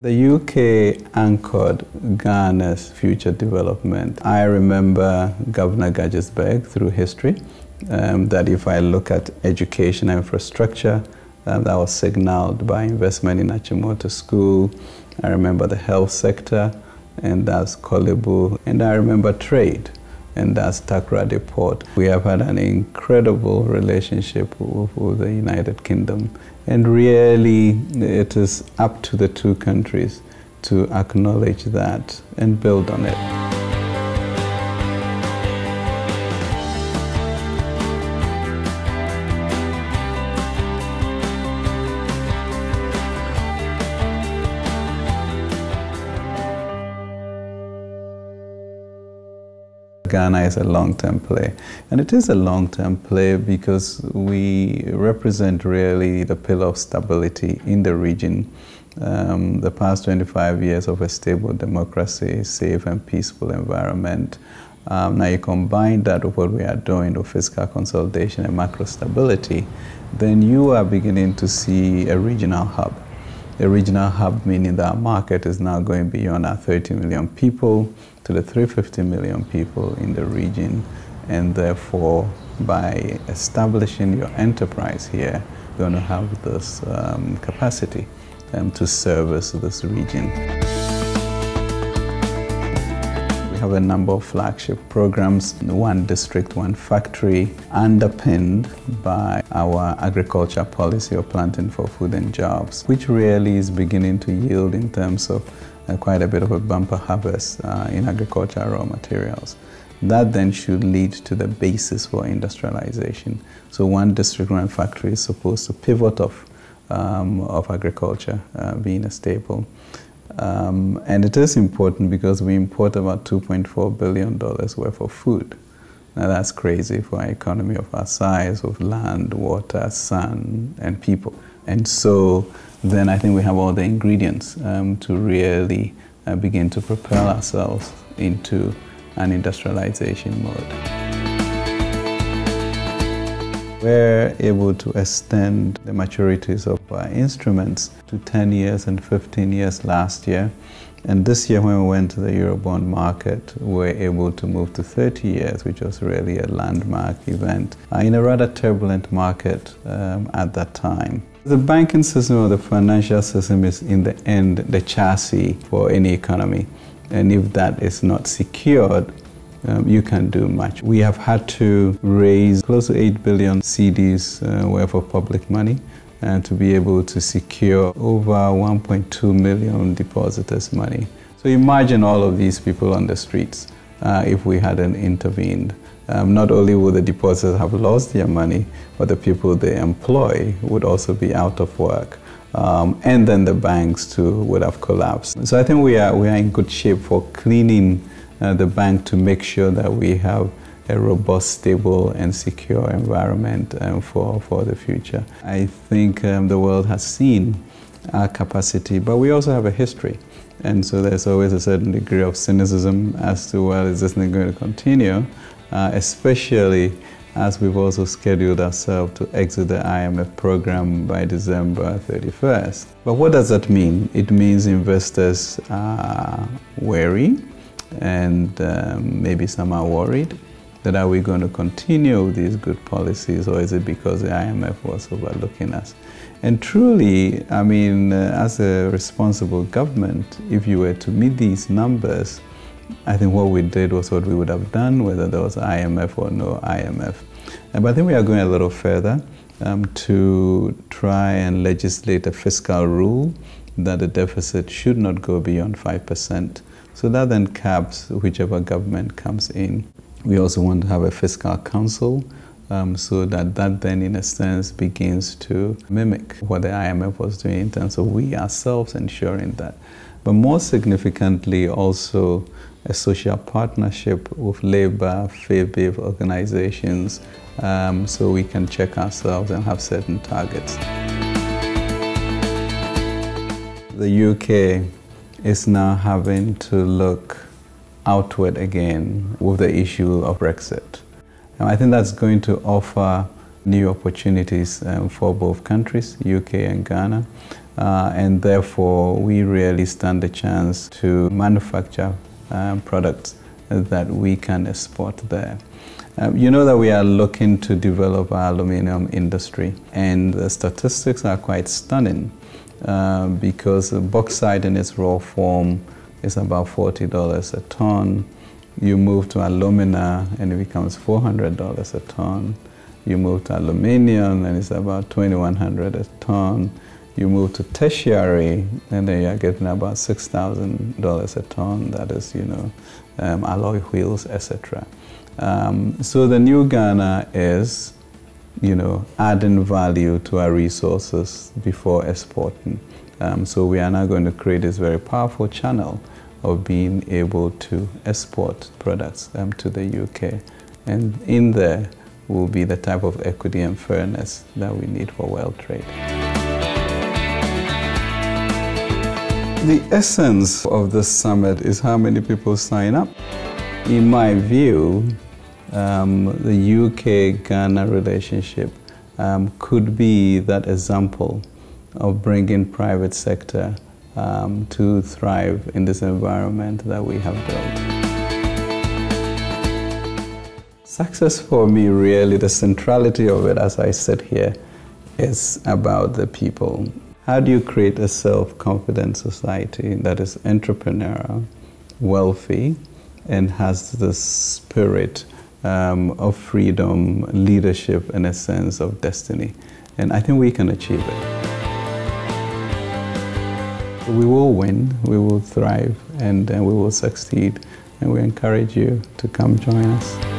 The UK anchored Ghana's future development. I remember Governor Gajesberg through history, that if I look at education and infrastructure, that was signaled by investment in Achimota School. I remember the health sector, and that's Kolebu. And I remember trade, and that's Takoradi Port. We have had an incredible relationship with the United Kingdom. And really, it is up to the two countries to acknowledge that and build on it. Ghana is a long-term play, and it is a long-term play because we represent really the pillar of stability in the region. The past 25 years of a stable democracy, safe and peaceful environment. Now you combine that with what we are doing with fiscal consolidation and macro stability, then you are beginning to see a regional hub. A regional hub meaning that our market is now going beyond our 30 million people to the 350 million people in the region, and therefore by establishing your enterprise here, you're going to have this capacity to service this region. We have a number of flagship programs, one district, one factory, underpinned by our agriculture policy of planting for food and jobs, which really is beginning to yield in terms of quite a bit of a bumper harvest in agricultural raw materials. That then should lead to the basis for industrialization. So one district, one factory is supposed to pivot off of agriculture being a staple. And it is important because we import about $2.4 billion worth of food. Now that's crazy for an economy of our size, of land, water, sun, and people. And so then I think we have all the ingredients to really begin to propel ourselves into an industrialization mode. We're able to extend the maturities of our instruments to 10 years and 15 years last year. And this year when we went to the Eurobond market, we were able to move to 30 years, which was really a landmark event in a rather turbulent market at that time. The banking system or the financial system is in the end the chassis for any economy. And if that is not secured, you can't do much. We have had to raise close to 8 billion CDs worth of public money to be able to secure over 1.2 million depositors' money. So imagine all of these people on the streets if we hadn't intervened. Not only would the depositors have lost their money, but the people they employ would also be out of work. And then the banks too would have collapsed. So I think we are in good shape for cleaning the bank to make sure that we have a robust, stable and secure environment for the future. I think the world has seen our capacity, but we also have a history. And so there's always a certain degree of cynicism as to, well, is this thing going to continue? Especially as we've also scheduled ourselves to exit the IMF program by December 31st. But what does that mean? It means investors are wary, and maybe some are worried that are we going to continue these good policies, or is it because the IMF was overlooking us? And truly, I mean, as a responsible government, if you were to meet these numbers, I think what we did was what we would have done, whether there was IMF or no IMF. But I think we are going a little further to try and legislate a fiscal rule that the deficit should not go beyond 5%. So that then caps whichever government comes in. We also want to have a fiscal council so that then in a sense begins to mimic what the IMF was doing in terms of we ourselves ensuring that. But more significantly also a social partnership with labor, faith-based organizations so we can check ourselves and have certain targets. The UK is now having to look outward again with the issue of Brexit. And I think that's going to offer new opportunities for both countries, UK and Ghana. and therefore we really stand a chance to manufacture products that we can export there. You know that we are looking to develop our aluminum industry, and the statistics are quite stunning because bauxite in its raw form is about $40 a ton. You move to alumina and it becomes $400 a ton. You move to aluminium and it's about $2,100 a ton. You move to tertiary and then you're getting about $6,000 a ton. That is, alloy wheels, etc. So the new Ghana is, adding value to our resources before exporting. So we are now going to create this very powerful channel of being able to export products to the UK. And in there will be the type of equity and fairness that we need for world trade. The essence of this summit is how many people sign up. In my view, the UK-Ghana relationship could be that example of bringing private sector to thrive in this environment that we have built. Success for me, really, the centrality of it as I sit here is about the people. How do you create a self-confident society that is entrepreneurial, wealthy, and has the spirit of freedom, leadership, and a sense of destiny? And I think we can achieve it. We will win, we will thrive, and we will succeed. And we encourage you to come join us.